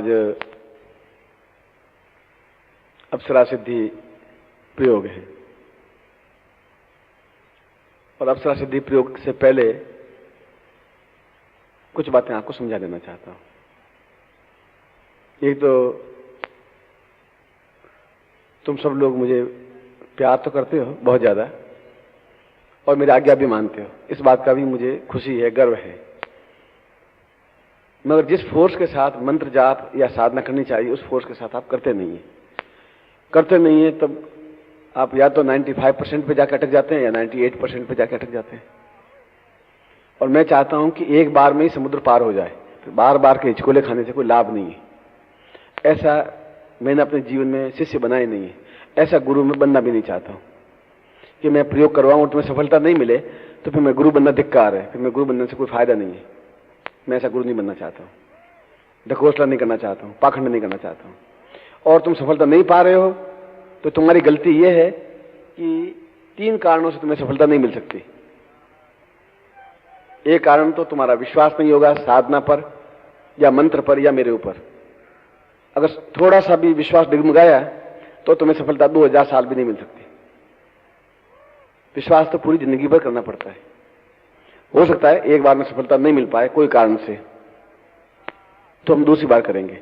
आज अप्सरा सिद्धि प्रयोग है और अप्सरा सिद्धि प्रयोग से पहले कुछ बातें आपको समझा देना चाहता हूं। एक तो तुम सब लोग मुझे प्यार तो करते हो बहुत ज्यादा और मेरी आज्ञा भी मानते हो, इस बात का भी मुझे खुशी है, गर्व है। मगर जिस फोर्स के साथ मंत्र जाप या साधना करनी चाहिए उस फोर्स के साथ आप करते नहीं है, तब आप या तो 95% पे जाकर अटक जाते हैं या 98% पे जाकर अटक जाते हैं। और मैं चाहता हूं कि एक बार में ही समुद्र पार हो जाए, तो बार बार के हिचकोले खाने से कोई लाभ नहीं है। ऐसा मैंने अपने जीवन में शिष्य बनाए नहीं है, ऐसा गुरु में बनना भी नहीं चाहता हूं कि मैं प्रयोग करवाऊं और तुम्हें सफलता नहीं मिले तो फिर मैं गुरु बनना धिक्कार है, फिर मैं गुरु बनने से कोई फायदा नहीं है। मैं ऐसा गुरु नहीं बनना चाहता हूं, ढकोसला नहीं करना चाहता हूं, पाखंड नहीं करना चाहता हूं। और तुम सफलता नहीं पा रहे हो तो तुम्हारी गलती यह है कि 3 कारणों से तुम्हें सफलता नहीं मिल सकती। एक कारण तो तुम्हारा विश्वास नहीं होगा साधना पर या मंत्र पर या मेरे ऊपर। अगर थोड़ा सा भी विश्वास डगमगाया तो तुम्हें सफलता 2000 साल भी नहीं मिल सकती। विश्वास तो पूरी जिंदगी भर करना पड़ता है। हो सकता है एक बार में सफलता नहीं मिल पाए कोई कारण से, तो हम दूसरी बार करेंगे,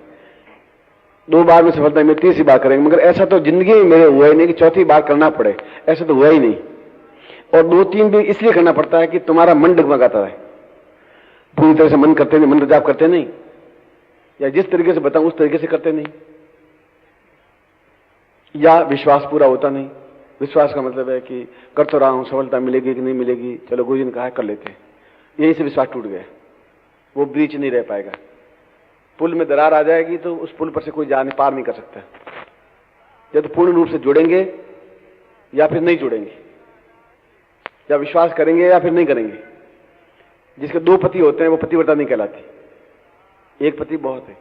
2 बार में सफलता मिले तीसरी बार करेंगे। मगर ऐसा तो जिंदगी में मेरे हुआ ही नहीं कि चौथी बार करना पड़े, ऐसा तो हुआ ही नहीं। और 2-3 भी इसलिए करना पड़ता है कि तुम्हारा मन डगमगाता है, पूरी तरह से मन करते नहीं, मंत्र जाप करते नहीं, या जिस तरीके से बताऊं उस तरीके से करते नहीं, या विश्वास पूरा होता नहीं। विश्वास का मतलब है कि कर तो रहा हूं, सफलता मिलेगी कि नहीं मिलेगी, चलो गुरु जी ने कहा है कर लेते हैं, यहीं से विश्वास टूट गया, वो ब्रीच नहीं रह पाएगा। पुल में दरार आ जाएगी तो उस पुल पर से कोई पार नहीं कर सकता। या तो पूर्ण रूप से जुड़ेंगे या फिर नहीं जुड़ेंगे, या विश्वास करेंगे या फिर नहीं करेंगे। जिसके 2 पति होते हैं वो पतिव्रता नहीं कहलाती। एक पति बहुत है,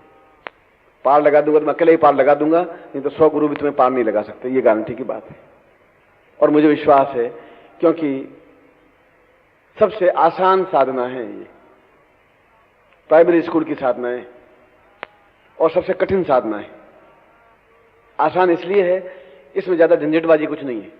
पार लगा दूंगा तो मैं अकेले ही पार लगा दूंगा, नहीं तो 100 गुरु भी तुम्हें पार नहीं लगा सकते, ये गारंटी की बात है। और मुझे विश्वास है क्योंकि सबसे आसान साधना है ये, प्राइमरी स्कूल की साधना है और सबसे कठिन साधना है। आसान इसलिए है इसमें ज्यादा झंझटबाजी कुछ नहीं है,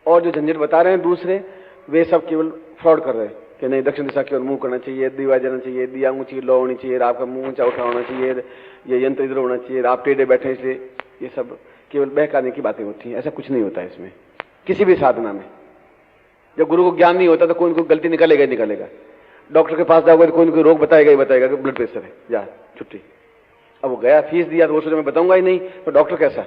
और जो झंझट बता रहे हैं दूसरे वे सब केवल फ्रॉड कर रहे हैं कि नहीं दक्षिण दिशा की ओर मुंह करना चाहिए, दीवा जलना चाहिए, दिया ऊंची लो होनी चाहिए, आपका मुंह ऊंचा उठा होना चाहिए, ये यंत्र इधर होना चाहिए, आप टेढ़े बैठे, इसलिए ये सब केवल बहकाने की बातें होती हैं। ऐसा कुछ नहीं होता है इसमें किसी भी साधना में। जब गुरु को ज्ञान नहीं होता तो कोई कोई गलती निकालेगा ही निकालेगा। डॉक्टर के पास जाओगे तो कोई कोई रोग बताएगा ही बताएगा कि ब्लड प्रेशर है, जा छुट्टी। अब वो गया फीस दिया तो वो सोचा मैं बताऊंगा ही नहीं, तो डॉक्टर कैसा,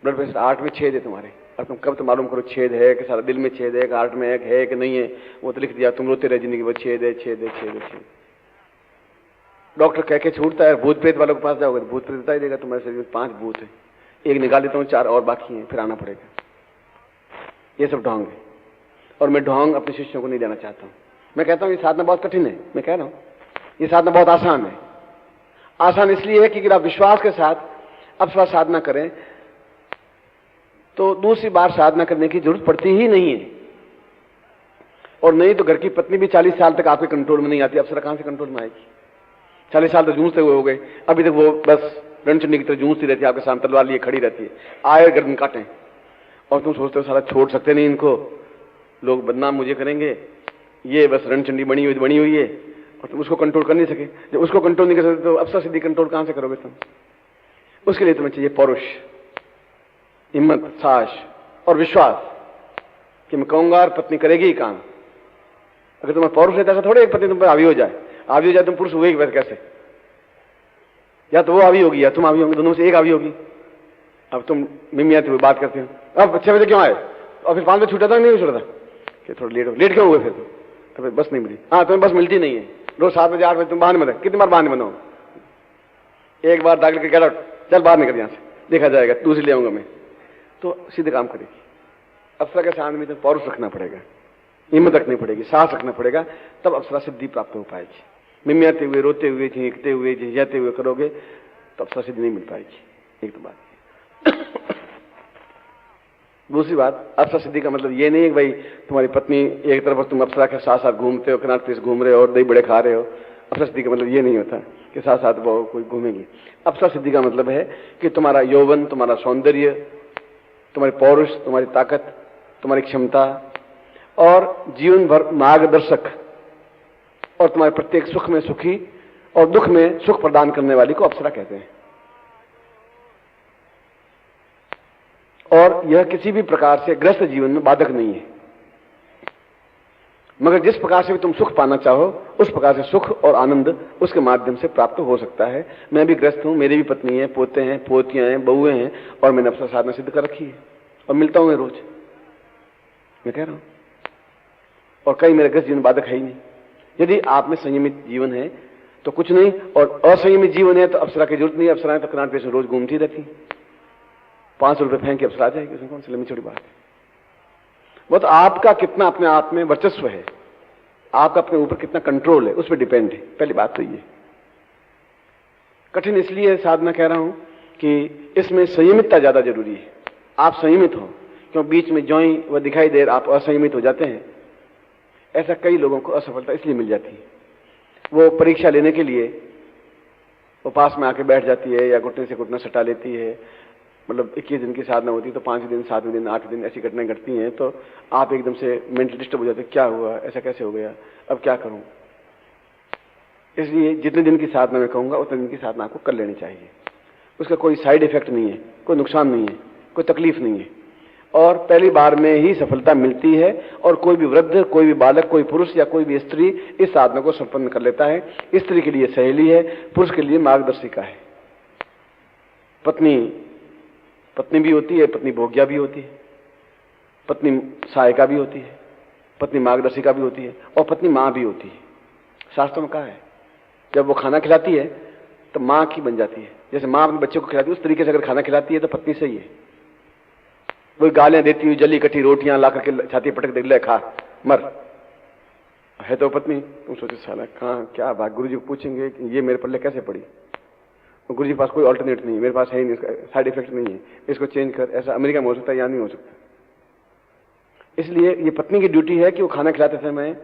ब्लड प्रेशर 8 में छेद है तुम्हारे, और तुम कब तो मालूम करो छेद है कि सारा दिल में छेद है कि हार्ट में है कि नहीं है, वो तो लिख दिया, तुम रोते रहे जिंदगी, वो छेद है छेद है छेद है छेद। डॉक्टर कह के छूटता है। भूत प्रेत वालों के पास जाओगे तो भूत प्रेत बता ही देगा तुम्हारे शरीर में 5 भूत है, एक निकाल देता हूं 4 और बाकी हैं, फिर आना पड़ेगा। ये सब ढोंग है, और मैं ढोंग अपने शिष्यों को नहीं देना चाहता हूं। मैं कहता हूं ये साधना बहुत कठिन है, मैं कह रहा हूं ये साधना बहुत आसान है। आसान इसलिए है कि अगर आप विश्वास के साथ अप्सरा साधना करें तो दूसरी बार साधना करने की जरूरत पड़ती ही नहीं है। और नहीं तो घर की पत्नी भी 40 साल तक आपके कंट्रोल में नहीं आती, अप्सरा कहां से कंट्रोल में आएगी? 40 साल तक जूझते हुए हो गए, अभी तक वो बस रणचंडी की तरह जूझती रहती है, आपके सामने तलवार लिए खड़ी रहती है, आए गर्दन काटें। और तुम सोचते हो सारा छोड़ सकते नहीं इनको, लोग बदनाम मुझे करेंगे, ये बस रणचंडी बनी हुई है, और तुम उसको कंट्रोल कर नहीं सके। जब उसको कंट्रोल नहीं कर सकते तो अप्सरा सिद्धि कंट्रोल कहां से करोगे तुम? उसके लिए तुम्हें चाहिए पौरुष, हिम्मत, साहस और विश्वास कि मैं कहूंगा और पत्नी करेगी ही काम। अगर तुम्हें पौरुष रहता है थोड़े एक पत्नी तुम पर हावी हो जाए, तुम पुरुष हुए कैसे? या तो वो हावी होगी या तुम हावी होंगे, दोनों में से एक हावी होगी। अब तुम मिमियाती हुई बात करते हो, अब 6 बजे क्यों आए और फिर 5 बजे छूटा था नहीं छूटा था कि थोड़ा लेट क्यों हुए? फिर तो फिर बस नहीं मिली। हाँ तुम्हें बस मिलती नहीं है, रोज 7 बजे 8 बजे तुम बहाने बनाओ। कितनी बार बहाने बनाओ? एक बार दाखिल के गेट आउट, चल बाहर निकल यहां से, देखा जाएगा, दूसरी ले आऊंगा मैं, तो सीधे काम करेगी। अप्सरा के सामने में तो पौरुष रखना पड़ेगा, हिम्मत रखनी पड़ेगी, साहस रखना पड़ेगा, तब अप्सरा सिद्धि प्राप्त हो पाएगी। मिमियाते हुए, रोते हुए, झींकते हुए, झिझाते हुए करोगे तो अप्सरा सिद्धि नहीं मिल पाएगी। एक तो बात। दूसरी बात, अप्सरा सिद्धि का मतलब ये नहीं है कि भाई तुम्हारी पत्नी एक तरफ तुम अप्सरा के साथ साथ घूमते हो, किनारे पे घूम रहे हो और दही बड़े खा रहे हो। अप्सरा सिद्धि का मतलब ये नहीं होता। के साथ साथ वो कोई घूमेंगी। अप्सरा सिद्धि का मतलब है कि तुम्हारा यौवन, तुम्हारा सौंदर्य, तुम्हारी पौरुष, तुम्हारी ताकत, तुम्हारी क्षमता और जीवन भर मार्गदर्शक और तुम्हारे प्रत्येक सुख में सुखी और दुख में सुख प्रदान करने वाली को अप्सरा कहते हैं। और यह किसी भी प्रकार से ग्रस्त जीवन में बाधक नहीं है, मगर जिस प्रकार से भी तुम सुख पाना चाहो उस प्रकार से सुख और आनंद उसके माध्यम से प्राप्त हो सकता है। मैं भी ग्रस्त हूं, मेरी भी पत्नी है, पोते हैं, पोतियां हैं, बहुएं हैं, और मैंने अप्सरा साधना सिद्ध कर रखी है और मिलता हूं मैं रोज, मैं कह रहा हूं, और कहीं मेरे ग्रस्त जीवन बाधक है ही नहीं। यदि आप में संयमित जीवन है तो कुछ नहीं, और असंयमित जीवन है तो अप्सरा की जरूरत नहीं। अप्सराएं तो कनाट पे से रोज घूमती रहती, 500 रुपए फेंक के अप्सरा आ जाएगी, उसमें कौन सी लंबी चौड़ी बात है। वो तो आपका कितना अपने आप में वर्चस्व है, आपका अपने ऊपर कितना कंट्रोल है, उस पर डिपेंड है। पहली बात तो ये कठिन इसलिए साधना कह रहा हूं कि इसमें संयमितता ज्यादा जरूरी है। आप संयमित हो, क्यों बीच में ज्यों ही वह दिखाई दे आप असंयमित हो जाते हैं। ऐसा कई लोगों को असफलता इसलिए मिल जाती है, वो परीक्षा लेने के लिए वो पास में आके बैठ जाती है या घुटने से घुटना सटा लेती है। मतलब 21 दिन की साधना होती है तो 5 दिन, 7वें दिन, 8वें दिन ऐसी घटनाएं घटती हैं तो आप एकदम से मेंटली डिस्टर्ब हो जाते हैं, क्या हुआ, ऐसा कैसे हो गया, अब क्या करूं। इसलिए जितने दिन की साधना मैं कहूंगा उतने दिन की साधना आपको कर लेनी चाहिए। उसका कोई साइड इफेक्ट नहीं है, कोई नुकसान नहीं है, कोई तकलीफ नहीं है, और पहली बार में ही सफलता मिलती है। और कोई भी वृद्ध, कोई भी बालक, कोई पुरुष या कोई भी स्त्री इस साधना को संपन्न कर लेता है। स्त्री के लिए सहेली है, पुरुष के लिए मार्गदर्शिका है। पत्नी भी होती है, पत्नी भोग्या भी होती है, पत्नी सहायिका भी होती है, पत्नी मार्गदर्शिका भी होती है, और पत्नी मां भी होती है। शास्त्रों में कहा है जब वो खाना खिलाती है तो मां की बन जाती है। जैसे मां अपने बच्चे को खिलाती है उस तरीके से अगर खाना खिलाती है तो पत्नी सही है। वही गालियां देती हुई जली कटी रोटियां ला करके छाती पटक दे, ले खा मर, है तो पत्नी। तुम सोचे साला कहां क्या बात, गुरु जी को पूछेंगे कि ये मेरे पल्ले कैसे पड़ी, गुरु जी के पास कोई ऑल्टरनेट नहीं, मेरे पास है ही नहीं, इसका साइड इफेक्ट नहीं है, इसको चेंज कर। ऐसा अमेरिका में हो सकता है, यहां नहीं हो सकता। इसलिए ये पत्नी की ड्यूटी है कि वो खाना खिलाते समय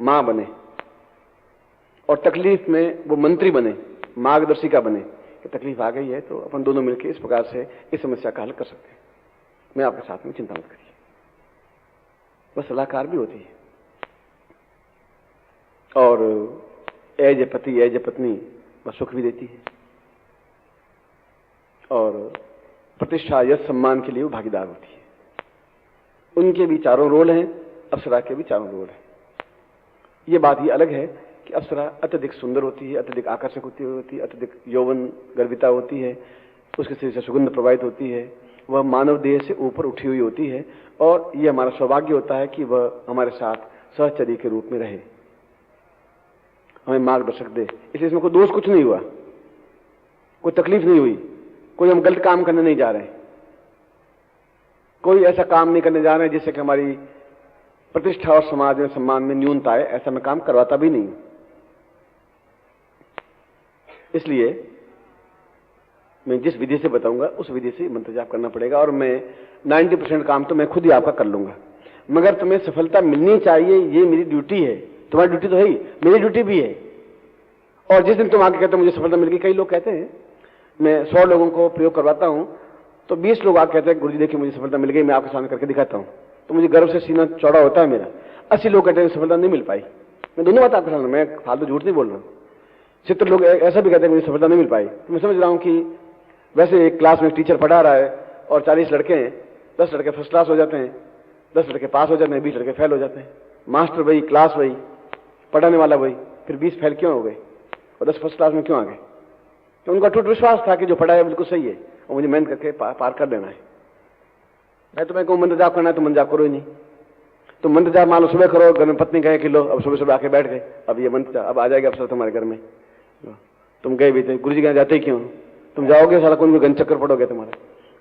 मां बने और तकलीफ में वो मंत्री बने, मार्गदर्शिका बने कि तकलीफ आ गई है तो अपन दोनों मिलकर इस प्रकार से इस समस्या का हल कर सकते हैं। मैं आपके साथ में, चिंता मत करिए। वह सलाहकार भी होती है और एज ए पति, एज ए पत्नी वह सुख भी देती है और प्रतिष्ठा, यश, सम्मान के लिए वो भागीदार होती है। उनके भी चारों रोल हैं, अप्सरा के भी चारों रोल हैं। ये बात ही अलग है कि अप्सरा अत्यधिक सुंदर होती है, अत्यधिक आकर्षक होती है, अत्यधिक यौवन गर्विता होती है, उसके शरीर से सुगंध प्रवाहित होती है, वह मानव देह से ऊपर उठी हुई होती है, और यह हमारा सौभाग्य होता है कि वह हमारे साथ सहचरी के रूप में रहे, हमें मार्गदर्शक दे। इसलिए इसमें कोई दोष कुछ नहीं हुआ, कोई तकलीफ नहीं हुई, कोई हम गलत काम करने नहीं जा रहे हैं, कोई ऐसा काम नहीं करने जा रहे हैं जिससे कि हमारी प्रतिष्ठा और समाज में सम्मान में न्यूनता है। ऐसा मैं काम करवाता भी नहीं। इसलिए मैं जिस विधि से बताऊंगा उस विधि से मंत्र जाप करना पड़ेगा, और मैं 90% काम तो मैं खुद ही आपका कर लूंगा, मगर तुम्हें सफलता मिलनी चाहिए, ये मेरी ड्यूटी है। तुम्हारी ड्यूटी तो है ही, मेरी ड्यूटी भी है। और जिस दिन तुम आके कहते हो मुझे सफलता मिल गई, कई लोग कहते हैं, मैं 100 लोगों को प्रयोग करवाता हूं तो 20 लोग आके कहते हैं गुरु जी देखिए मुझे सफलता मिल गई, मैं आपके सामने करके दिखाता हूं, तो मुझे गर्व से सीना चौड़ा होता है मेरा। 80 लोग कहते हैं सफलता नहीं मिल पाई। मैं दोनों बात आपके सामने, मैं फालतू झूठ नहीं बोल रहा हूं। 70 लोग ऐसा भी कहते हैं मुझे सफलता नहीं मिल पाई। तो मैं समझ रहा हूं कि वैसे एक क्लास में टीचर पढ़ा रहा है और 40 लड़के हैं, 10 लड़के फर्स्ट क्लास हो जाते हैं, 10 लड़के पास हो जाते हैं, 20 लड़के फेल हो जाते हैं। मास्टर वही, क्लास वही, पढ़ाने वाला वही, फिर 20 फेल क्यों हो गए और 10 फर्स्ट क्लास में क्यों आ गए? तो उनका टूट विश्वास था कि जो पढ़ा है बिल्कुल सही है और मुझे मेहनत करके पार कर देना है। मैं तुम्हें कहूं मंत्र जाप करना है तो मंत्र जाप करो ही नहीं। तो मंत्र जाप मान लो सुबह करो, घर में पत्नी कहे कि लो, अब सुबह सुबह आके बैठ गए, अब ये मंत्र अब आ जाएगा अवसर तुम्हारे घर में। तुम गए भी थे, गुरु जी कहाँ जाते ही क्यों? तुम जाओगे सारा कोई गन चक्कर पड़ोगे तुम्हारा,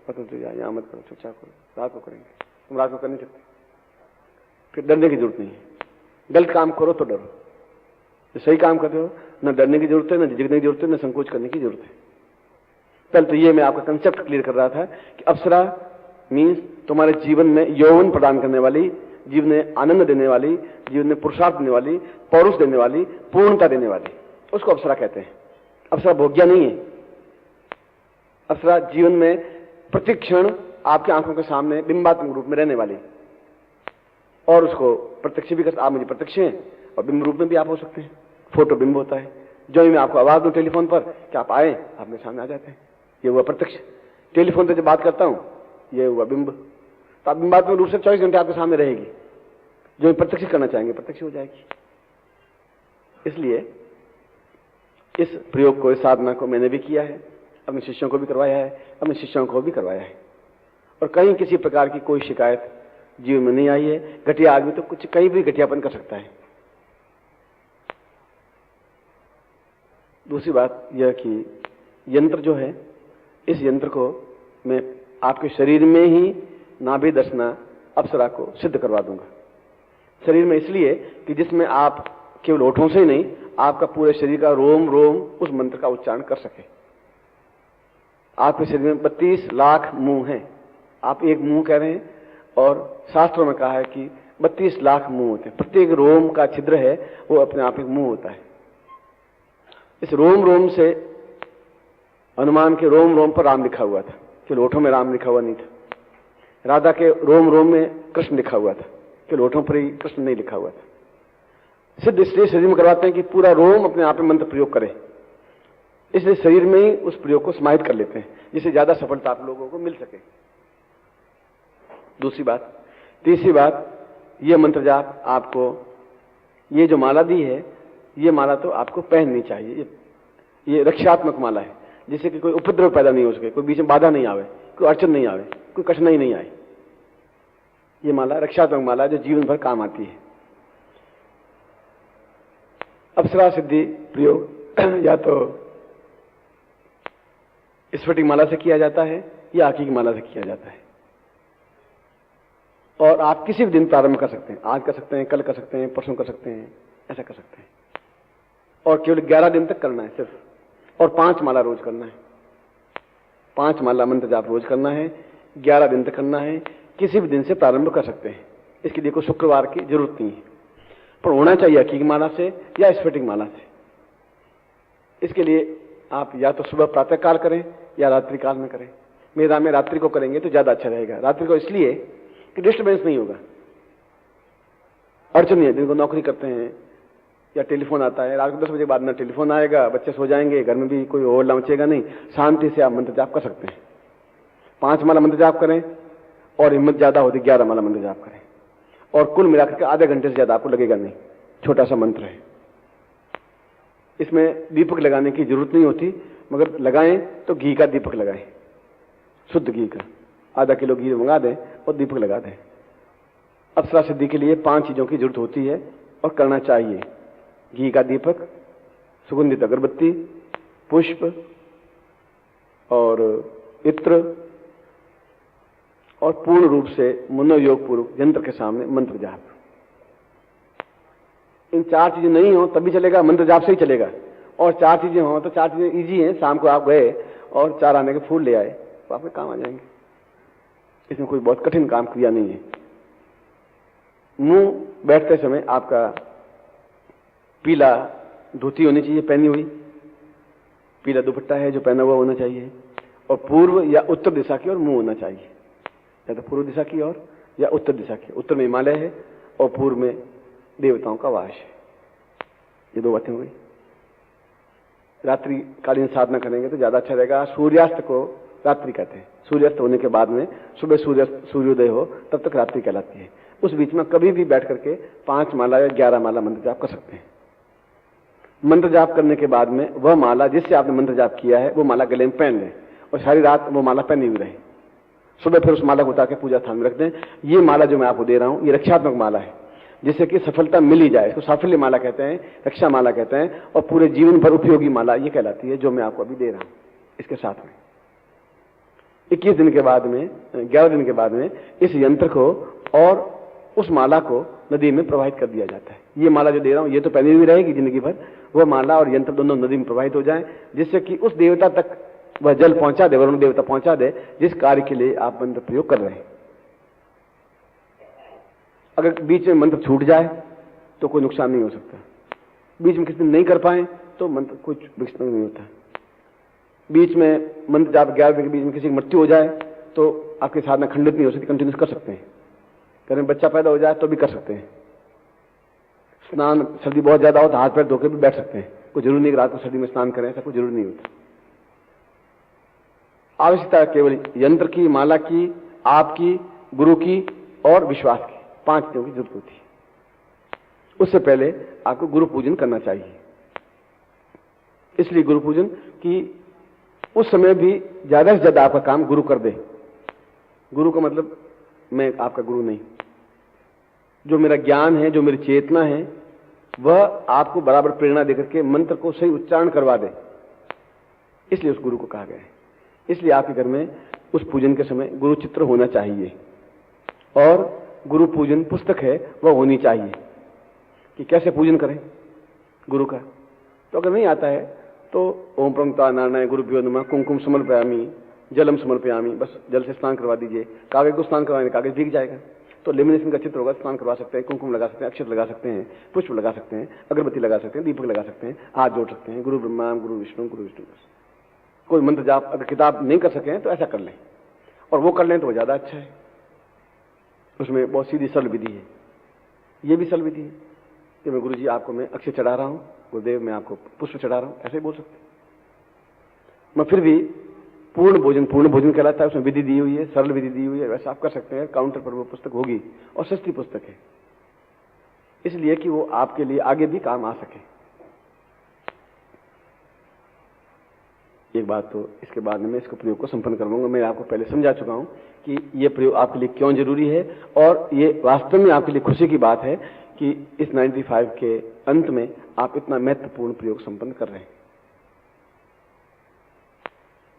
और तुम यहाँ मत करो, चुपचाप करो, रात को करेंगे। तुम रात को कर नहीं सकते, फिर डरने की जरूरत नहीं है। गलत काम करो तो डरो, जो सही काम करते हो न डरने की जरूरत है, न झिझकने की जरूरत है, न संकोच करने की जरूरत है। पहले तो ये मैं आपका कंसेप्ट क्लियर कर रहा था कि अप्सरा मीन्स तुम्हारे जीवन में यौवन प्रदान करने वाली, जीवन में आनंद देने वाली, जीवन में पुरुषार्थ देने वाली, पौरुष देने वाली, पूर्णता देने वाली, उसको अप्सरा कहते हैं। अप्सरा भोग्या नहीं है। अप्सरा जीवन में प्रति क्षण आपकी आंखों के सामने बिंबात्मक रूप में रहने वाली, और उसको प्रत्यक्ष भी कर, आप मुझे प्रत्यक्ष हैं और बिंब रूप में भी आप हो सकते हैं। फोटो बिंब होता है। जो मैं आपको आवाज दूं टेलीफोन पर कि आप आए, आप मेरे सामने आ जाते हैं, ये हुआ प्रत्यक्ष। टेलीफोन पर जब बात करता हूं, ये हुआ बिंब। तो आप बिंबात्मक रूप से 24 घंटे आपके सामने रहेगी। जो प्रत्यक्ष करना चाहेंगे प्रत्यक्ष हो जाएगी। इसलिए इस प्रयोग को, इस साधना को मैंने भी किया है, अपने शिष्यों को भी करवाया है, अपने शिष्यों को भी करवाया है, और कहीं किसी प्रकार की कोई शिकायत जीवन में नहीं आई है। घटिया आदमी तो कुछ कहीं भी घटियापन कर सकता है। दूसरी बात यह कि यंत्र जो है, इस यंत्र को मैं आपके शरीर में ही नाभि दर्शना अप्सरा को सिद्ध करवा दूंगा। शरीर में इसलिए कि जिसमें आप केवल होठों से ही नहीं, आपका पूरे शरीर का रोम रोम उस मंत्र का उच्चारण कर सके। आपके शरीर में 32 लाख मुंह हैं। आप एक मुंह कह रहे हैं, और शास्त्रों में कहा है कि 32 लाख मुंह होते हैं। प्रत्येक रोम का छिद्र है वो अपने आप एक मुंह होता है। इस रोम रोम से, हनुमान के रोम रोम पर राम लिखा हुआ था, कि लोठों में राम लिखा हुआ नहीं था। राधा के रोम रोम में कृष्ण लिखा हुआ था, कि लोठों पर ही कृष्ण नहीं लिखा हुआ था। सिद्ध इसलिए शरीर में करवाते हैं कि पूरा रोम अपने आप में मंत्र प्रयोग करे, इसलिए शरीर में ही उस प्रयोग को समाहित कर लेते हैं, जिससे ज्यादा सफलता आप लोगों को मिल सके। दूसरी बात। तीसरी बात, यह मंत्र जाप आपको, ये जो माला दी है, ये माला तो आपको पहननी चाहिए। ये रक्षात्मक माला है, जिससे कि कोई उपद्रव पैदा नहीं हो सके, कोई बीच में बाधा नहीं आवे, कोई अड़चन नहीं आवे, कोई कठिनाई नहीं आए। ये माला रक्षात्मक माला है, जो जीवन भर काम आती है। अप्सरा सिद्धि प्रयोग या तो स्फटिक माला से किया जाता है या आकी की माला से किया जाता है, और आप किसी भी दिन प्रारंभ कर सकते हैं। आज कर सकते हैं, कल कर सकते हैं, परसों कर सकते हैं, ऐसा कर सकते हैं। और केवल 11 दिन तक करना है सिर्फ, और 5 माला रोज करना है। 5 माला मंत्र जाप रोज करना है, 11 दिन तक करना है। किसी भी दिन से प्रारंभ कर सकते हैं, इसके लिए कोई शुक्रवार की जरूरत नहीं है, पर होना चाहिए आकी की माला से या स्फटिक माला से। इसके लिए आप या तो सुबह प्रातः काल करें या रात्रि काल में करें। मेरा में रात्रि को करेंगे तो ज्यादा अच्छा रहेगा। रात्रि को इसलिए कि डिस्टर्बेंस नहीं होगा, अड़चन नहीं है। दिन को नौकरी करते हैं या टेलीफोन आता है, रात को 10 बजे के बाद ना टेलीफोन आएगा, बच्चे सो जाएंगे, घर में भी कोई होल्ला मचेगा नहीं, शांति से आप मंत्र जाप कर सकते हैं। 5 माला मंत्र जाप करें, और हिम्मत ज्यादा होती 11 माला मंत्र जाप करें, और कुल मिलाकर के आधे घंटे से ज्यादा आपको लगेगा नहीं। छोटा सा मंत्र है, इसमें दीपक लगाने की जरूरत नहीं होती, मगर लगाएं तो घी का दीपक लगाएं, शुद्ध घी का। आधा किलो घी मंगा दें और दीपक लगा दें। अप्सरा सिद्धि के लिए 5 चीजों की जरूरत होती है और करना चाहिए। घी का दीपक, सुगंधित अगरबत्ती, पुष्प और इत्र, और पूर्ण रूप से मनोयोग पूर्वक यंत्र के सामने मंत्र जाप। इन 4 चीजें नहीं हो तब भी चलेगा, मंत्र जाप से ही चलेगा। और 4 चीजें हो तो 4 चीजें इजी हैं। शाम को आप गए और 4 आने के फूल ले आए तो आपके काम आ जाएंगे। इसमें कोई बहुत कठिन काम क्रिया नहीं है। मुंह बैठते समय आपका पीला धोती होनी चाहिए पहनी हुई, पीला दुपट्टा है जो पहना हुआ होना चाहिए, और पूर्व या उत्तर दिशा की ओर मुंह होना चाहिए, या तो पूर्व दिशा की ओर या उत्तर दिशा की। उत्तर में हिमालय है और पूर्व में देवताओं का वास है। ये 2 बातें हुई। रात्रि कालीन साधना करेंगे तो ज्यादा अच्छा रहेगा। सूर्यास्त को रात्रि कहते हैं। सूर्यास्त होने के बाद में सुबह सूर्योदय हो तब तक रात्रि कहलाती है। उस बीच में कभी भी बैठ करके 5 माला या 11 माला मंत्र जाप कर सकते हैं। मंत्र जाप करने के बाद में वह माला जिससे आपने मंत्र जाप किया है वो माला गले में पहन लें, और सारी रात वो माला पहनी हुई रहे। सुबह फिर उस माला को उतार के पूजा स्थान में रख दें। ये माला जो मैं आपको दे रहा हूं ये रक्षात्मक माला है, जिससे कि सफलता मिल ही जाए। इसको साफल्य माला कहते हैं, रक्षा माला कहते हैं, और पूरे जीवन भर उपयोगी माला ये कहलाती है, जो मैं आपको अभी दे रहा हूं। इसके साथ में 21 दिन के बाद में, 11 दिन के बाद में इस यंत्र को और उस माला को नदी में प्रवाहित कर दिया जाता है। ये माला जो दे रहा हूं ये तो पहनी हुई रहेगी जिंदगी भर, वह माला और यंत्र दोनों नदी में प्रवाहित हो जाए, जिससे कि उस देवता तक वह जल पहुंचा दे, वरुण देवता पहुंचा दे जिस कार्य के लिए आप मंत्र प्रयोग कर रहे हैं। अगर बीच में मंत्र छूट जाए तो कोई नुकसान नहीं हो सकता। बीच में किसी दिन नहीं कर पाए तो मंत्र कुछ नुकसान नहीं होता। बीच में मंत्र जाप 11 दिन के बीच में किसी की मृत्यु हो जाए तो आपकी साधना खंडित नहीं हो सकती, कंटिन्यूस कर सकते हैं। करें बच्चा पैदा हो जाए तो भी कर सकते हैं। स्नान, सर्दी बहुत ज्यादा हो तो हाथ पैर धो के भी बैठ सकते हैं। कोई जरूरी नहीं कि रात को सर्दी में स्नान करें, ऐसा कोई जरूरी नहीं होता। आवश्यकता केवल यंत्र की, माला की, आपकी, गुरु की और विश्वास की, 5 चीजों की जरूरत होती है। उससे पहले आपको गुरु पूजन करना चाहिए। इसलिए गुरु पूजन की उस समय भी ज्यादा से ज्यादा आपका काम गुरु कर दे। गुरु का मतलब मैं आपका गुरु नहीं, जो मेरा ज्ञान है, जो मेरी चेतना है, वह आपको बराबर प्रेरणा देकर के मंत्र को सही उच्चारण करवा दे, इसलिए उस गुरु को कहा गया है। इसलिए आपके घर में उस पूजन के समय गुरु चित्र होना चाहिए और गुरु पूजन पुस्तक है वह होनी चाहिए कि कैसे पूजन करें गुरु का। तो अगर नहीं आता है तो ओम प्रमता नारायण गुरुभ्यो नमः, कुमकुम समर्पयामि, जलम समर्पयामि, बस जल से स्नान करवा दीजिए। कागज को स्नान करवाने, कागज भीग जाएगा, तो लेमिनेशन का चित्र होगा, स्नान करवा सकते हैं, कुमकुम लगा सकते हैं, अक्षत लगा सकते हैं, पुष्प लगा सकते हैं, अगरबत्ती लगा सकते हैं, दीपक लगा सकते हैं, हाथ जोड़ सकते हैं, गुरु ब्रह्मा गुरु विष्णु गुरु विष्णु। बस कोई मंत्र जाप अगर किताब नहीं कर सके तो ऐसा कर लें, और वो कर लें तो वो ज्यादा अच्छा है। उसमें बहुत सीधी सरल विधि है, ये भी सरल विधि है कि मैं गुरु जी आपको मैं अक्षय चढ़ा रहा हूं, गुरुदेव मैं आपको पुष्प चढ़ा रहा हूं, ऐसे ही बोल सकते। मैं फिर भी पूर्ण भोजन कहलाता है, उसमें विधि दी हुई है, सरल विधि दी हुई है, वैसा आप कर सकते हैं। काउंटर पर वो पुस्तक होगी और सस्ती पुस्तक है, इसलिए कि वो आपके लिए आगे भी काम आ सके। एक बात तो इसके बाद में मैं इसको प्रयोग को संपन्न करवाऊंगा। मैं आपको पहले समझा चुका हूं कि ये प्रयोग आपके लिए क्यों जरूरी है, और ये वास्तव में आपके लिए खुशी की बात है कि इस 95 के अंत में आप इतना महत्वपूर्ण प्रयोग संपन्न कर रहे हैं।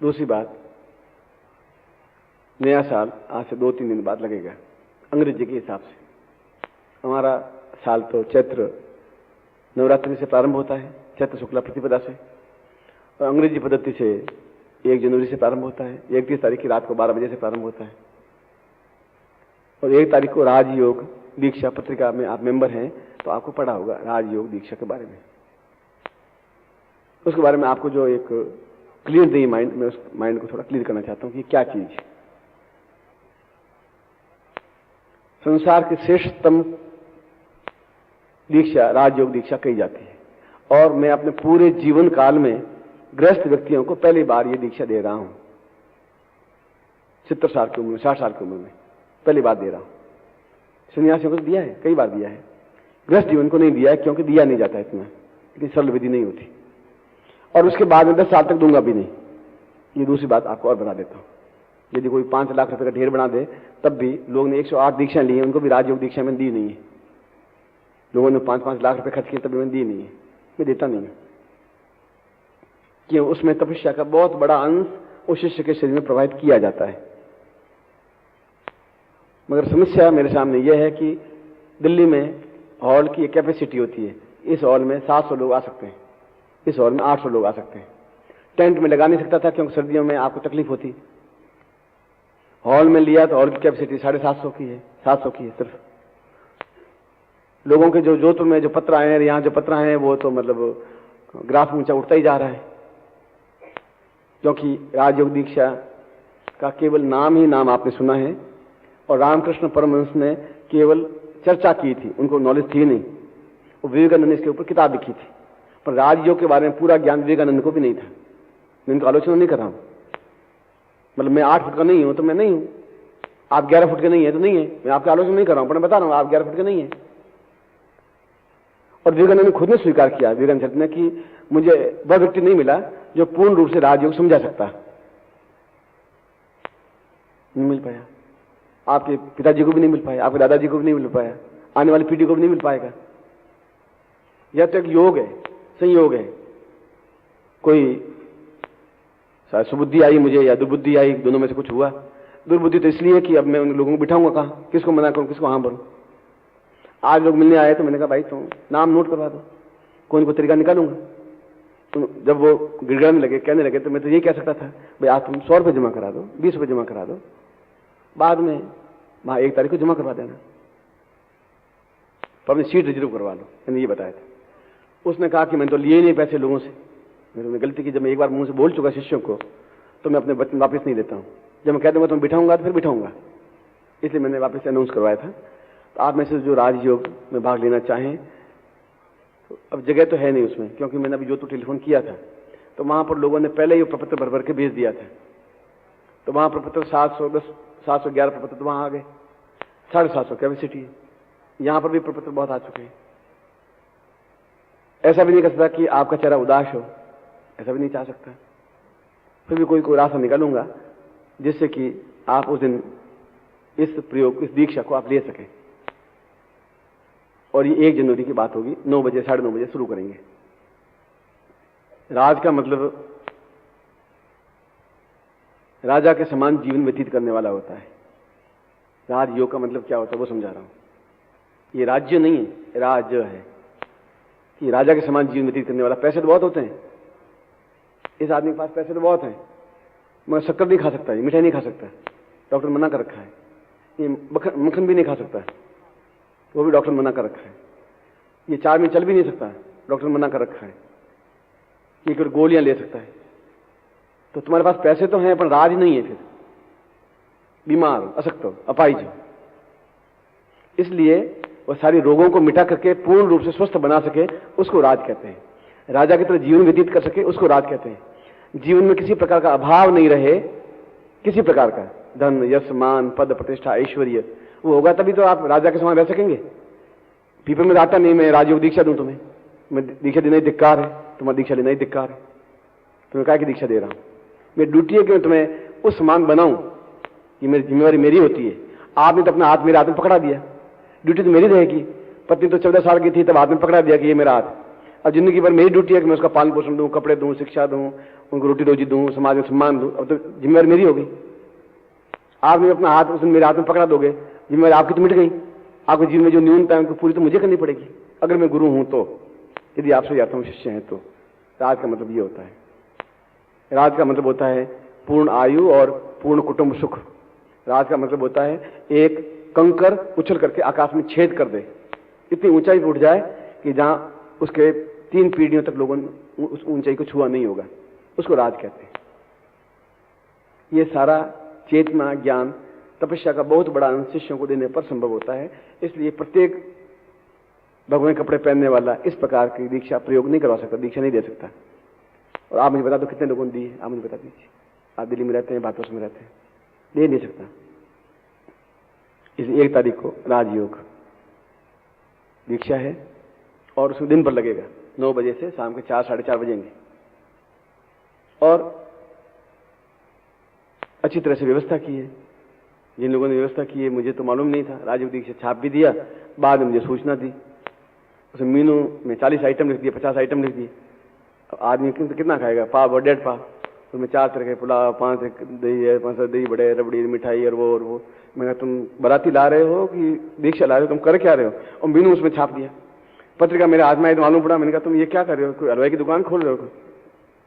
दूसरी बात, नया साल आज से 2-3 दिन बाद लगेगा अंग्रेजी के हिसाब से। हमारा साल तो चैत्र नवरात्रि से प्रारंभ होता है, चैत्र शुक्ला प्रतिपदा से, और अंग्रेजी पद्धति से 1 जनवरी से प्रारंभ होता है। 31 तारीख की रात को 12 बजे से प्रारंभ होता है, और 1 तारीख को राजयोग दीक्षा पत्रिका में आप मेंबर हैं तो आपको पढ़ा होगा राजयोग दीक्षा के बारे में। उसके बारे में आपको जो एक क्लियर दी माइंड, मैं उस माइंड को थोड़ा क्लियर करना चाहता हूं कि क्या चीज है। संसार की श्रेष्ठतम दीक्षा राजयोग दीक्षा कही जाती है, और मैं अपने पूरे जीवन काल में गृहस्थ व्यक्तियों को पहली बार ये दीक्षा दे रहा हूं। 70 साल की उम्र में, 60 साल की उम्र में पहली बार दे रहा हूं। सन्यासियों को तो दिया है, कई बार दिया है, गृहस्थ जीवन को नहीं दिया है क्योंकि दिया नहीं जाता इतना, इतनी सरल विधि नहीं होती, और उसके बाद में 10 साल तक दूंगा भी नहीं। ये दूसरी बात आपको और बता देता हूं। यदि कोई 5 लाख रुपए का ढेर बना दे, तब भी लोगों ने 108 दीक्षा ली है, उनको भी राजयोग दीक्षा में दी नहीं है। लोगों ने 5-5 लाख रुपए खर्च किए, तभी मैंने दी नहीं है, मैं देता नहीं हूं, कि उसमें तपस्या का बहुत बड़ा अंश उस शिष्य के शरीर में प्रवाहित किया जाता है। मगर समस्या मेरे सामने यह है कि दिल्ली में हॉल की एक कैपेसिटी होती है, इस हॉल में 700 लोग आ सकते हैं, इस हॉल में 800 लोग आ सकते हैं। टेंट में लगा नहीं सकता था क्योंकि सर्दियों में आपको तकलीफ होती। हॉल में लिया तो हॉल की कैपेसिटी 750 की है, 700 की है सिर्फ। लोगों के जो जोधपुर में जो पत्र आए हैं, यहाँ जो पत्र आए हैं, वो तो मतलब ग्राफ ऊंचा उठता ही जा रहा है, क्योंकि राजयोग दीक्षा का केवल नाम ही नाम आपने सुना है, और रामकृष्ण परमहंस ने केवल चर्चा की थी, उनको नॉलेज थी नहीं। और विवेकानंद ने इसके ऊपर किताब लिखी थी, पर राजयोग के बारे में पूरा ज्ञान विवेकानंद को भी नहीं था। मैं इनका आलोचना नहीं कर रहा हूं, मतलब मैं 8 फुट का नहीं हूं तो मैं नहीं हूं, आप 11 फुट के नहीं है तो नहीं है, मैं आपकी आलोचना नहीं कर रहा हूं, पर मैं बता रहा हूं आप 11 फुट के नहीं है। और विवेकानंद ने खुद ने स्वीकार किया, विवेकानंद ने, कि मुझे वह व्यक्ति नहीं मिला जो पूर्ण रूप से राजयोग समझा सकता, नहीं मिल पाया। आपके पिताजी को भी नहीं मिल पाया, आपके दादाजी को भी नहीं मिल पाया, आने वाली पीढ़ी को भी नहीं मिल पाएगा। यह तो एक योग है, संयोग है। कोई सुबुद्धि आई मुझे या दुर्बुद्धि आई, दोनों में से कुछ हुआ। दुर्बुद्धि तो इसलिए कि अब मैं उन लोगों को बिठाऊंगा कहां, किसको मना करूं, किसको हां बोलूं। आज लोग मिलने आए तो मैंने कहा भाई तुम नाम नोट करवा दो, कोई को तरीका निकालूंगा। तो जब वो गिड़गिड़ाने लगे, कहने लगे, तो मैं तो ये कह सकता था भाई आज तुम 100 रुपये जमा करा दो, 20 रुपये जमा करा दो, बाद में वहां 1 तारीख को जमा करवा देना, तो अपनी सीट रिजर्व करवा लो, मैंने ये बताया था। उसने कहा कि मैंने तो लिए नहीं पैसे लोगों से, मैंने गलती की, जब मैं एक बार मुंह से बोल चुका शिष्यों को तो मैं अपने वचन वापस नहीं लेता हूं। जब मैं कह दूंगा तो मैं बिठाऊंगा तो फिर बिठाऊंगा, इसलिए मैंने वापस अनाउंस करवाया था। तो आप में से जो राजयोग में भाग लेना चाहें तो अब जगह तो है नहीं उसमें, क्योंकि मैंने अभी जो तो टेलीफोन किया था तो वहां पर लोगों ने पहले ही प्रपत्र भर भर के भेज दिया था। तो वहां प्रपत्र 711 प्रपत्र तो वहां आ गए, 750 कैपेसिटी है। यहां पर भी प्रपत्र बहुत आ चुके हैं। ऐसा भी नहीं कर सकता कि आपका चेहरा उदास हो, ऐसा भी नहीं चाह सकता। फिर भी कोई रास्ता निकालूंगा जिससे कि आप उस दिन इस प्रयोग, इस दीक्षा को आप ले सकें। और ये 1 जनवरी की बात होगी, 9 बजे 9:30 बजे शुरू करेंगे। राज का मतलब राजा के समान जीवन व्यतीत करने वाला होता है। राजयोग का मतलब क्या होता है वो समझा रहा हूं। ये राज्य नहीं है, राज है कि राजा के समान जीवन व्यतीत करने वाला। पैसे तो बहुत होते हैं, इस आदमी के पास पैसे तो बहुत हैं, मगर शक्कर नहीं खा सकता, ये मिठाई नहीं खा सकता, डॉक्टर मना कर रखा है। ये मक्खन भी नहीं खा सकता, वो भी डॉक्टर मना कर रखा है। ये 4 में चल भी नहीं सकता, डॉक्टर मना कर रखा है। ये केवल गोलियां ले सकता है। तो तुम्हारे पास पैसे तो हैं पर राज नहीं है, फिर बीमार हो, अशक्त हो, अपाहिज हो। इसलिए वो सारी रोगों को मिटा करके पूर्ण रूप से स्वस्थ बना सके उसको राज कहते हैं। राजा की तरह जीवन व्यतीत कर सके उसको राज कहते हैं। जीवन में किसी प्रकार का अभाव नहीं रहे, किसी प्रकार का धन, यश, मान, पद, प्रतिष्ठा, ऐश्वर्य, वो होगा तभी तो आप राजा के समान रह सकेंगे। पीपल में आता नहीं मैं राजयोग दीक्षा दूं तुम्हें, मैं दीक्षा देना ही धिक्कार है, तुम्हारा दीक्षा लेना ही धिक्कार है। तुम्हें क्या की दीक्षा दे रहा हूं? मेरी ड्यूटी है कि मैं तुम्हें उस समान बनाऊं, ये मेरी जिम्मेवारी मेरी होती है। आपने तो अपना हाथ मेरे हाथ में पकड़ा दिया, ड्यूटी तो मेरी रहेगी। पत्नी तो 14 साल की थी तब हाथ में पकड़ा दिया कि ये मेरा हाथ। अब जिंदगी भर मेरी ड्यूटी है कि मैं उसका पालन पोषण दूं, कपड़े दूं, शिक्षा दूं, उनको रोटी रोजी दूं, समाज में सम्मान दूं। अब तो जिम्मेवारी मेरी होगी। आपने अपना हाथ उस मेरे हाथ में पकड़ा दोगे, जिम्मेवारी आपकी तो मिट गई। आपके जीवन में जो न्यूनता है उनको पूरी तो मुझे करनी पड़ेगी, अगर मैं गुरु हूं तो। यदि आपसे यात्रा में शिष्य हैं तो राज का मतलब ये होता है। राज का मतलब होता है पूर्ण आयु और पूर्ण कुटुंब सुख। राज का मतलब होता है एक कंकर उछल करके आकाश में छेद कर दे, इतनी ऊंचाई पर उठ जाए कि जहां उसके 3 पीढ़ियों तक लोगों ने उस ऊंचाई को छुआ नहीं होगा, उसको राज कहते हैं। ये सारा चेतना, ज्ञान, तपस्या का बहुत बड़ा अंश शिष्यों को देने पर संभव होता है। इसलिए प्रत्येक भगवान कपड़े पहनने वाला इस प्रकार की दीक्षा प्रयोग नहीं करवा सकता, दीक्षा नहीं दे सकता। और आप मुझे बता दो कितने लोगों ने दी है, आप मुझे बता दीजिए। आप दिल्ली में रहते हैं, बातों में रहते हैं, दे नहीं सकता। इस 1 तारीख को राजयोग दीक्षा है और उसको दिन भर लगेगा, 9 बजे से शाम के 4, 4:30 बजेंगे। और अच्छी तरह से व्यवस्था की है। जिन लोगों ने व्यवस्था की है, मुझे तो मालूम नहीं था, राजयोग दीक्षा छाप भी दिया, बाद में मुझे सूचना दी। उसमें मीनू में 40 आइटम लिख दिए, 50 आइटम लिख दिए। आदमी कितना खाएगा? पाव और 1.5 पाव, उसमें 4 तरह के पुलाव, 5 दही है, 5 दही बड़े, रबड़ी, मिठाई और वो। मैं तुम बाराती ला रहे हो कि दीक्षा ला रहे हो, तुम कर क्या रहे हो? और मीनू उसमें छाप दिया। पत्रिका मेरे हाथ में आई तो मालूम पड़ा। मैंने कहा तुम ये क्या कर रहे हो? कोई हलवाई की दुकान खोल रहे हो?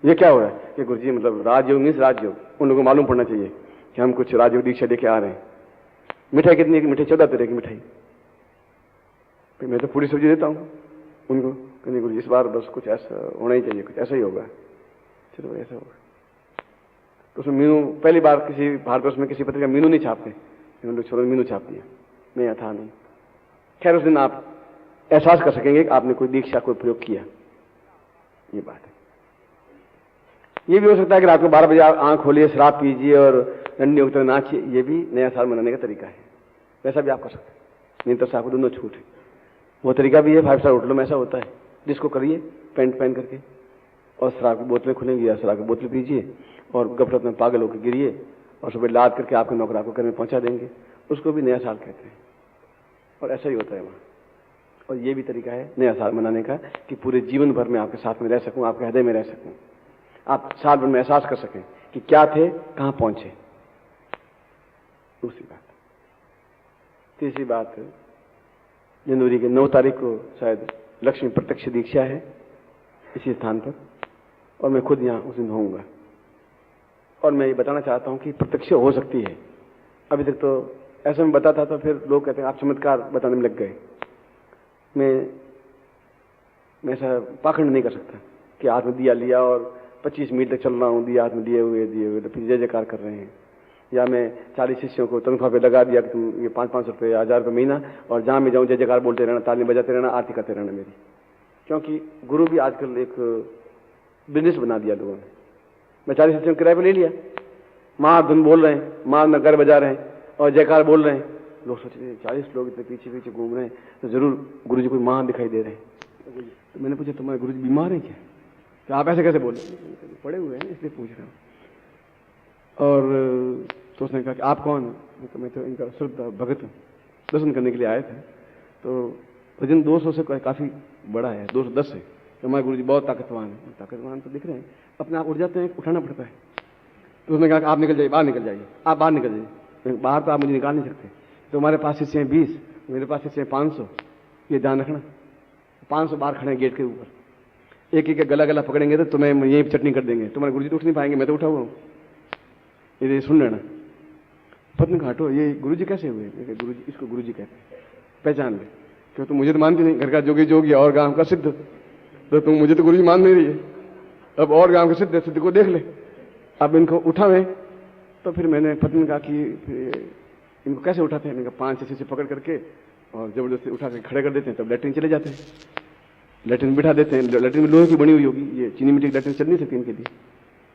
ये क्या हो रहा है? कि गुरुजी मतलब राजयोग नहीं, राजयोग। उन लोगों को मालूम पड़ना चाहिए कि हम कुछ राजयोग दीक्षा लेके आ रहे हैं। मिठाई कितनी की? मिठाई 14 तरह की मिठाई। मैं तो पूरी सब्जी देता हूँ उनको, कहने गुरुजी इस बार बस कुछ ऐसा होना ही चाहिए, कुछ ऐसा ही होगा। चलो ऐसा होगा। तो उसमें मीनू पहली बार किसी भारतवर्ष में किसी पत्रिका मीनू नहीं छापते, उन लोग छोड़ो मीनू छाप दिया। मैं था नहीं। खैर उस दिन आप एहसास कर सकेंगे कि आपने कोई दीक्षा, कोई प्रयोग किया। ये बात है। ये भी हो सकता है कि रात को 12 बजे आंख खोलिए, शराब पीजिए और डंडी उतर नाचिए, ये भी नया साल मनाने का तरीका है। वैसा भी आप कर सकते हैं, नहीं तो साहब दोनों छूट है। वो तरीका भी है। 5 स्टार होटलों में ऐसा होता है, जिसको करिए पैंट पहन करके और शराब की बोतलें खुलेंगी या शराब की बोतल पीजिए और गफलत में पागल होकर गिरिए और सुबह लाद करके आपके नौकर आपको घर में पहुंचा देंगे। उसको भी नया साल कहते हैं। और ऐसा ही होता है वहाँ। और ये भी तरीका है नया साल मनाने का कि पूरे जीवन भर में आपके साथ में रह सकूं, आपके हृदय में रह सकूं, आप साल भर में एहसास कर सकें कि क्या थे, कहां पहुंचे। दूसरी बात। तीसरी बात, जनवरी के 9 तारीख को शायद लक्ष्मी प्रत्यक्ष दीक्षा है इसी स्थान पर, और मैं खुद यहां उस दिन होऊंगा। और मैं ये बताना चाहता हूं कि प्रत्यक्ष हो सकती है। अभी तक तो ऐसा मैं बताता था, फिर लोग कहते हैं आप चमत्कार बताने में लग गए। मैं ऐसा पाखंड नहीं कर सकता। कि हाथ में दिया लिया और 25 मिनट तक चल रहा हूँ दिया हाथ में दिए हुए, तो फिर जय जयकार कर रहे हैं। या मैं 40 शिष्यों को तनख्वाह पे लगा दिया कि तुम ये 500-500 रुपये 1000 रुपये महीना, और जहाँ मैं जाऊँ जय जयकार बोलते रहना, ताली बजाते रहना, आरती करते रहना मेरी। क्योंकि गुरु भी आजकल एक बिजनेस बना दिया लोगों ने। मैं 40 शिष्यों को किराए पर ले लिया, माँ धुन बोल रहे हैं, माँ नगर बजा रहे हैं और जयकार बोल रहे हैं। लोग सोच रहे हैं 40 लोग इतने पीछे पीछे घूम रहे हैं, तो जरूर गुरु जी कोई माँ दिखाई दे रहे हैं। तो मैंने पूछा तुम्हारे गुरु जी बीमार हैं क्या? तो आप ऐसे कैसे बोले? पड़े हुए हैं इसलिए पूछ रहा हूँ। और तो उसने कहा कि आप कौन हैं? तो मैं तो इनका श्रद्धा भगत हूँ, दर्शन करने के लिए आए थे। तो वजन 200 से काफ़ी बड़ा है, 210 है। तो हमारे गुरु जी बहुत ताकतवान है। ताकतवान तो दिख रहे हैं, अपने आप उठ जाते हैं, उठाना पड़ता है। तो उसने कहा कि आप निकल जाइए, बाहर निकल जाइए, आप बाहर निकल जाइए, बाहर तो आप मुझे निकाल नहीं सकते। तो हमारे पास शिष्य हैं 20, मेरे पास शिष्य हैं 500, ये ध्यान रखना। 500 बाहर खड़े हैं गेट के ऊपर, एक एक गला गला पकड़ेंगे तो तुम्हें यही चटनी कर देंगे। तुम्हारे गुरु जी तो उठ नहीं पाएंगे, मैं तो उठा हुआ हूँ, ये सुन लेना। पत्नी का हटो, ये गुरु जी कैसे हुए? गुरु जी, इसको गुरु जी कहते हैं, पहचान ले। क्यों तुम मुझे तो मानती नहीं, घर का जोगी जोगी और गांव का सिद्ध, तो तुम मुझे तो गुरु जी मान नहीं रही है, अब और गांव के सिद्ध सिद्ध को देख ले। अब इनको उठावे। तो फिर मैंने पत्नी कहा कि इनको कैसे उठाते हैं? मैंने कहा 5-6 से पकड़ करके और जबरदस्ती उठा के खड़े कर देते हैं, तब लैट्रिन चले जाते हैं, लैट्रिन बिठा देते हैं। लैट्रिन में लोहे की बनी हुई होगी, ये चीनी मिट्टी की लैट्रिन चल नहीं सकती इनके लिए,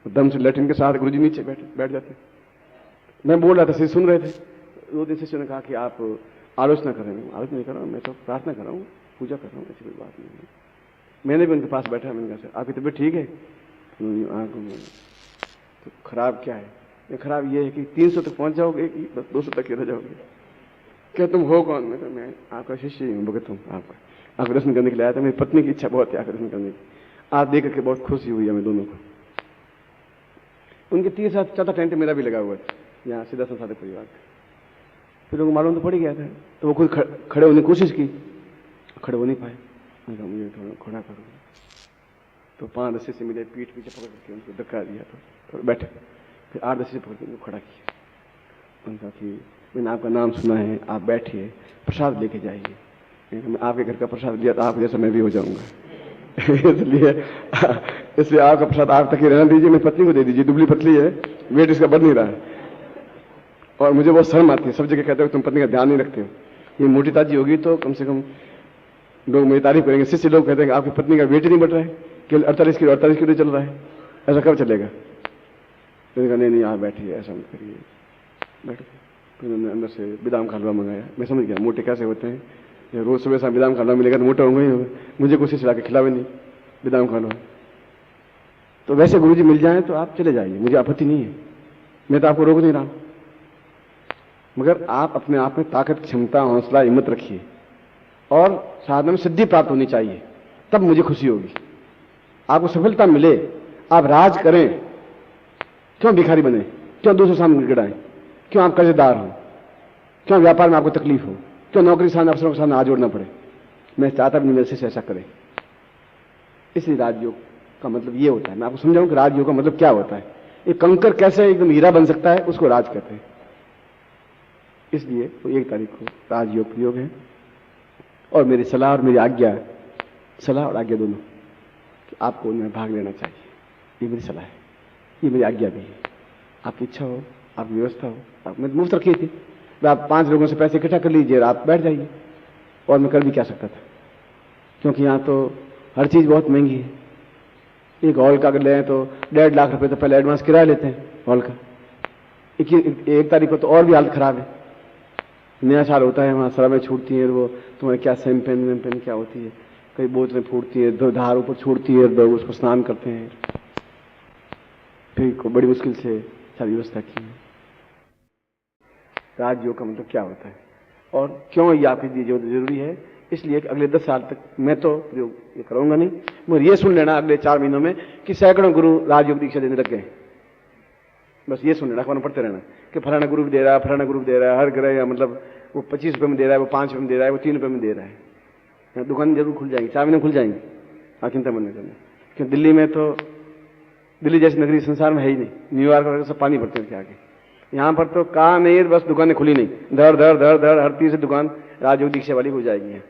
दम से लैट्रिन के साथ गुरु जी नीचे बैठ जाते हैं। मैं बोल रहा था, शिष्य सुन रहे थे। 2 दिन शिष्यों ने कहा कि आप आलोचना कर रहे हैं। आलोचना नहीं कर रहा हूँ, मैं तो प्रार्थना कर रहा हूँ, पूजा कर रहा हूँ, ऐसी कोई बात नहीं है। मैंने भी उनके पास बैठा, मैंने कहा आपकी तबीयत ठीक है? तो खराब क्या है? ये खराब ये है कि 300 तक पहुंच जाओगे कि बस 200 तक ही रह जाओगे। क्या तुम हो कौन? मैं आपका शिष्य ही हूँ, भगत हूँ, आपको दर्शन करने के लिए आया था। मेरी पत्नी की इच्छा बहुत है आपका दर्शन करने की, आप देख करके बहुत खुशी हुई हमें दोनों को। उनके 3-4 टेंट मेरा भी लगा हुआ था यहाँ सीधा संसाधक परिवार का। फिर लोगों को मालूम तो पड़ गया था, तो वो खुद खड़े होने की कोशिश की, खड़े हो नहीं पाए। मैं मुझे थोड़ा खड़ा करो, तो 5-10 शिष्य मिले, पीठ पीछे पकड़ करके उनको धक्का दिया, तो बैठे। फिर 8-10 शिष्य पकड़ के उनको खड़ा किया। उनका कि मैंने आपका नाम सुना है, आप बैठिए, प्रसाद लेके जाइए। मैं आपके घर का प्रसाद लिया तो आप जैसा मैं भी हो जाऊंगा इसलिए आपका प्रसाद आप तक ही रहना दीजिए, मेरी पत्नी को दे दीजिए, दुबली पतली है, वेट इसका बढ़ नहीं रहा है। और मुझे बहुत शर्म आती है, सब जगह कहते हो तुम पत्नी का ध्यान नहीं रखते हो। ये मोटी ताजी होगी तो कम से कम लोग मेरी तारीफ करेंगे। शिष्य लोग कहते हैं आपकी पत्नी का वेट ही नहीं बढ़ रहा है, केवल 48 किलो चल रहा है, ऐसा कब चलेगा? तो नहीं आप बैठिए, ऐसा मत करिए, बैठ। फिर उन्होंने अंदर से बादाम का हलवा मंगाया। मैं समझ गया मोटे कैसे होते हैं, रोज सुबह शाम बादाम का हलवा मिलेगा तो मोटा होंगे ही होंगे। मुझे कोशिश ला के खिलावे नहीं बादाम का हलवा। तो वैसे गुरु जी मिल जाए तो आप चले जाइए, मुझे आपत्ति नहीं है, मैं तो आपको रोक नहीं रहा हूं। मगर आप अपने आप में ताकत, क्षमता, हौसला, हिम्मत रखिए और साधना में सिद्धि प्राप्त होनी चाहिए, तब मुझे खुशी होगी। आपको सफलता मिले, आप राज करें, क्यों भिखारी बने, क्यों दूसरों सामने गिड़ाएं, क्यों आप कर्जदार हो, क्यों व्यापार में आपको तकलीफ हो, क्यों नौकरी सामने अफसरों के सामने हाथ जोड़ना पड़े। मैं चाहता भी नहीं मेरे से ऐसा करें। इसलिए राजयोग का मतलब ये होता है, मैं आपको समझाऊं कि राजयोग का मतलब क्या होता है। एक कंकर कैसे एकदम हीरा बन सकता है, उसको राज कहते हैं। इसलिए तो 1 तारीख को राजयोग प्रयोग है। और मेरी सलाह और मेरी आज्ञा, सलाह और आज्ञा दोनों, कि आपको उनमें भाग लेना चाहिए। ये मेरी सलाह है, ये मेरी आज्ञा भी है। आपकी इच्छा हो, आपकी व्यवस्था हो, आप मैं मुफ्त रखी थी, आप 5 लोगों से पैसे इकट्ठा कर लीजिए, आप बैठ जाइए। और मैं कर भी क्या सकता था, क्योंकि यहाँ तो हर चीज़ बहुत महंगी है। एक हॉल का अगर लें तो 1.5 लाख रुपए तो पहले एडवांस किराया लेते हैं हॉल का। 1 तारीख को तो और भी हालत खराब है। नया साल होता है, वहाँ शराबें छूटती हैं, वो तुम्हारे क्या सैम्पेन वैम्पेन क्या होती है, कई बोतलें फूटती है, धार ऊपर छूटती है, लोग उसको स्नान करते हैं। फिर बड़ी मुश्किल से सारी व्यवस्था की है। राजयोग का मतलब क्या होता है और क्यों ये आपके लिए जरूरी है, इसलिए कि अगले 10 साल तक मैं तो प्रयोग ये करूंगा नहीं, मगर ये सुन लेना अगले 4 महीनों में कि सैकड़ों गुरु राजयोग दीक्षा देने लग गए। बस ये सुन लेना, अखबार में पढ़ते रहना कि फलाना गुरु दे रहा है, फलाना गुरु दे रहा है, हर ग्रह मतलब वो 25 रुपये में दे रहा है, वो 5 रुपये में दे रहा है, वो 3 रुपये में दे रहा है। दुकान जरूर खुल जाएंगी, 4 महीने खुल जाएंगी, आप चिंता मत करना। क्योंकि दिल्ली में तो, दिल्ली जैसी नगरी संसार में है ही नहीं। न्यूयॉर्क वगैरह सब पानी भरते हैं आगे, यहाँ पर तो कहा नहीं, बस दुकानें खुली नहीं, धड़ धड़ धड़ धड़ हर तीसरी दुकान राजयोग दीक्षा वाली हो जाएगी।